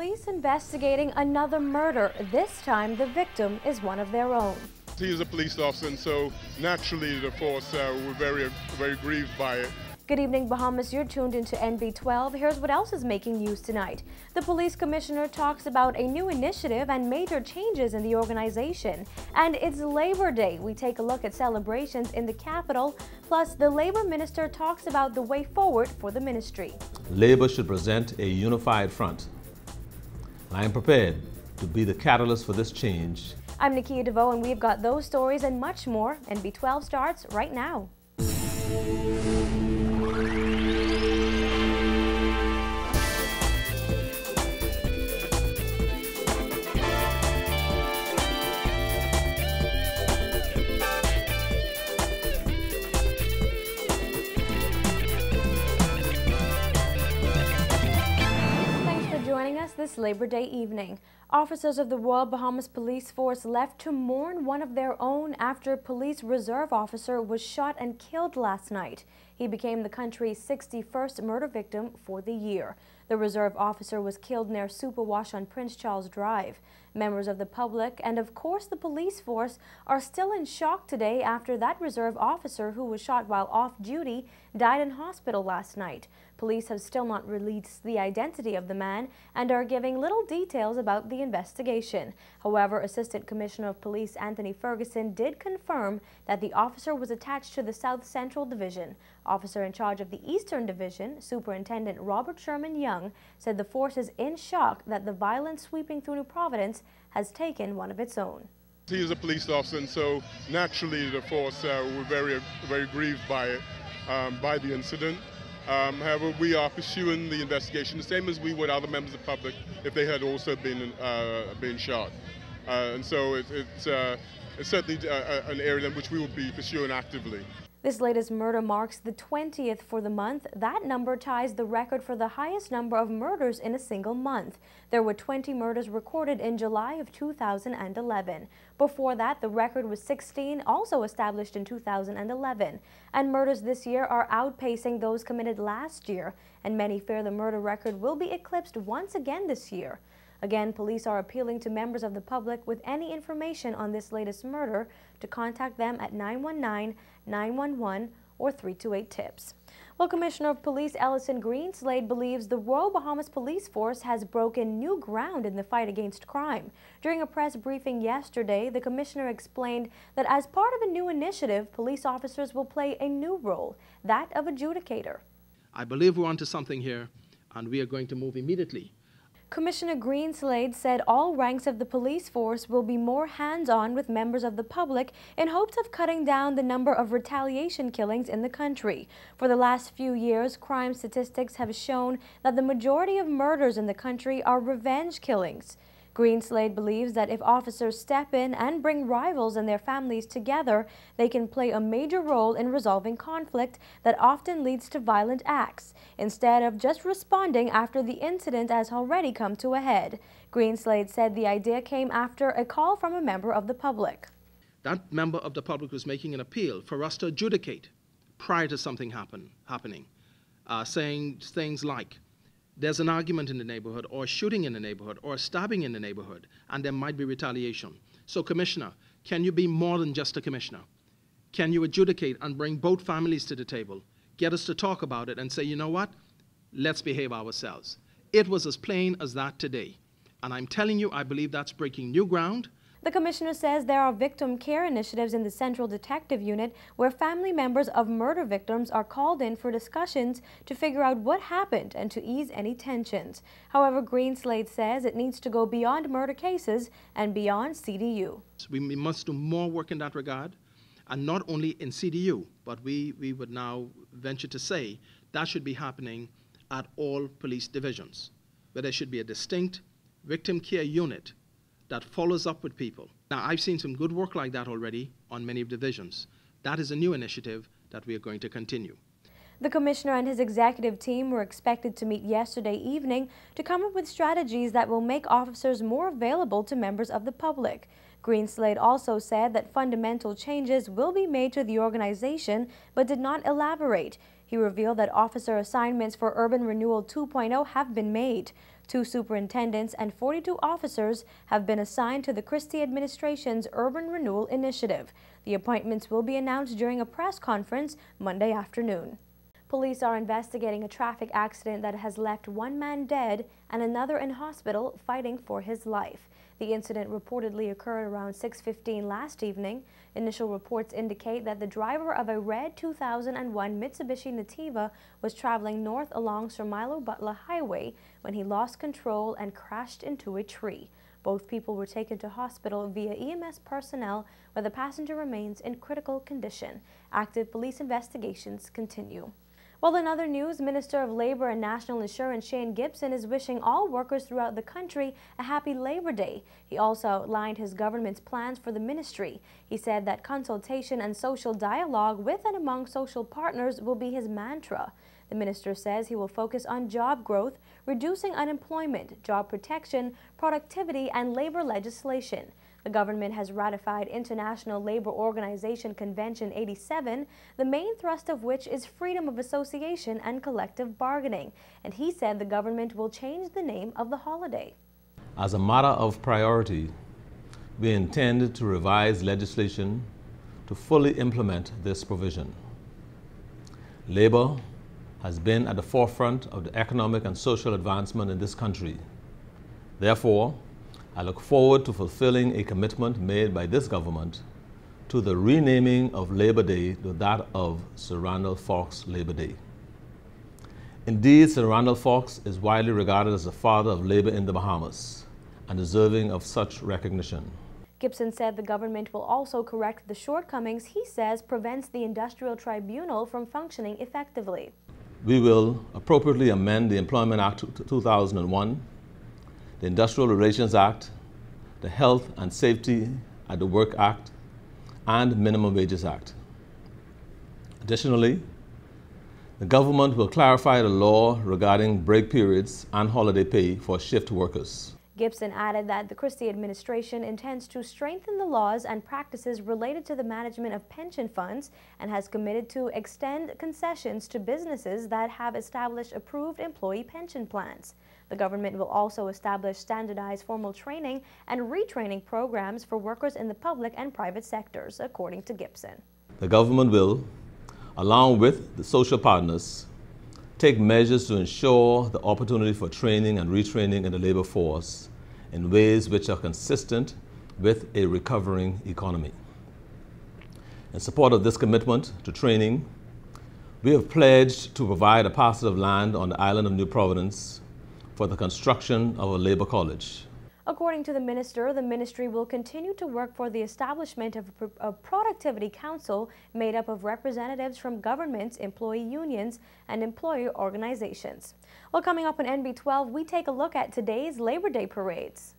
Police investigating another murder. This time, the victim is one of their own. He is a police officer, and so naturally the force were very grieved by it. Good evening, Bahamas. You're tuned into NB12. Here's what else is making news tonight. The police commissioner talks about a new initiative and major changes in the organization. And it's Labor Day. We take a look at celebrations in the capital. Plus, the labor minister talks about the way forward for the ministry. Labor should present a unified front. I am prepared to be the catalyst for this change. I'm Nakia DeVoe, and we've got those stories and much more. NB12 starts right now. This Labor Day evening. Officers of the Royal Bahamas Police Force left to mourn one of their own after a police reserve officer was shot and killed last night. He became the country's 61st murder victim for the year. The reserve officer was killed near Superwash on Prince Charles Drive. Members of the public and, of course, the police force are still in shock today after that reserve officer who was shot while off duty died in hospital last night. Police have still not released the identity of the man and are giving little details about the investigation. However, Assistant Commissioner of Police Anthony Ferguson did confirm that the officer was attached to the South Central Division. Officer in charge of the Eastern Division, Superintendent Robert Sherman Young, said the force is in shock that the violence sweeping through New Providence has taken one of its own. He is a police officer, and so naturally the force were very grieved by it, by the incident. However, we are pursuing the investigation the same as we would other members of the public if they had also been shot. And so it's certainly an area in which we will be pursuing actively. This latest murder marks the 20th for the month. That number ties the record for the highest number of murders in a single month. There were 20 murders recorded in July of 2011. Before that, the record was 16, also established in 2011. And murders this year are outpacing those committed last year, and many fear the murder record will be eclipsed once again this year. Again, police are appealing to members of the public with any information on this latest murder to contact them at 919-911 or 328-TIPS. Well, Commissioner of Police Ellison Greenslade believes the Royal Bahamas Police Force has broken new ground in the fight against crime. During a press briefing yesterday, the Commissioner explained that as part of a new initiative, police officers will play a new role, that of adjudicator. I believe we're onto something here, and we are going to move immediately. Commissioner Greenslade said all ranks of the police force will be more hands-on with members of the public in hopes of cutting down the number of retaliation killings in the country. For the last few years, crime statistics have shown that the majority of murders in the country are revenge killings. Greenslade believes that if officers step in and bring rivals and their families together, they can play a major role in resolving conflict that often leads to violent acts, instead of just responding after the incident has already come to a head. Greenslade said the idea came after a call from a member of the public. That member of the public was making an appeal for us to adjudicate prior to something happening, saying things like, there's an argument in the neighborhood, or shooting in the neighborhood, or stabbing in the neighborhood, and there might be retaliation. So, Commissioner, can you be more than just a commissioner? Can you adjudicate and bring both families to the table, get us to talk about it and say, you know what, let's behave ourselves? It was as plain as that today. And I'm telling you, I believe that's breaking new ground. The Commissioner says there are victim care initiatives in the Central Detective Unit where family members of murder victims are called in for discussions to figure out what happened and to ease any tensions. However, Greenslade says it needs to go beyond murder cases and beyond CDU. We must do more work in that regard, and not only in CDU, but we would now venture to say that should be happening at all police divisions, where there should be a distinct victim care unit that follows up with people. Now, I've seen some good work like that already on many divisions. That is a new initiative that we are going to continue. The Commissioner and his executive team were expected to meet yesterday evening to come up with strategies that will make officers more available to members of the public. Greenslade also said that fundamental changes will be made to the organization, but did not elaborate. He revealed that officer assignments for Urban Renewal 2.0 have been made. 2 superintendents and 42 officers have been assigned to the Christie administration's Urban Renewal Initiative. The appointments will be announced during a press conference Monday afternoon. Police are investigating a traffic accident that has left one man dead and another in hospital fighting for his life. The incident reportedly occurred around 6:15 last evening. Initial reports indicate that the driver of a red 2001 Mitsubishi Nativa was traveling north along Sir Milo Butler Highway when he lost control and crashed into a tree. Both people were taken to hospital via EMS personnel, where the passenger remains in critical condition. Active police investigations continue. Well, in other news, Minister of Labor and National Insurance Shane Gibson is wishing all workers throughout the country a happy Labor Day. He also outlined his government's plans for the ministry. He said that consultation and social dialogue with and among social partners will be his mantra. The minister says he will focus on job growth, reducing unemployment, job protection, productivity, and labor legislation. The government has ratified International Labor Organization Convention 87, the main thrust of which is freedom of association and collective bargaining. And he said the government will change the name of the holiday. As a matter of priority, we intend to revise legislation to fully implement this provision. Labor has been at the forefront of the economic and social advancement in this country. Therefore, I look forward to fulfilling a commitment made by this government to the renaming of Labor Day to that of Sir Randolph Fawkes Labor Day. Indeed, Sir Randolph Fawkes is widely regarded as the father of labor in the Bahamas and deserving of such recognition. Gibson said the government will also correct the shortcomings he says prevents the Industrial Tribunal from functioning effectively. We will appropriately amend the Employment Act 2001, the Industrial Relations Act, the Health and Safety at the Work Act, and Minimum Wages Act. Additionally, the government will clarify the law regarding break periods and holiday pay for shift workers. Gibson added that the Christie administration intends to strengthen the laws and practices related to the management of pension funds and has committed to extend concessions to businesses that have established approved employee pension plans. The government will also establish standardized formal training and retraining programs for workers in the public and private sectors, according to Gibson. The government will, along with the social partners, take measures to ensure the opportunity for training and retraining in the labor force in ways which are consistent with a recovering economy. In support of this commitment to training, we have pledged to provide a parcel of land on the island of New Providence for the construction of a labor college. According to the minister, the ministry will continue to work for the establishment of a productivity council made up of representatives from governments, employee unions, and employer organizations. Well, coming up on NB12, we take a look at today's Labor Day parades.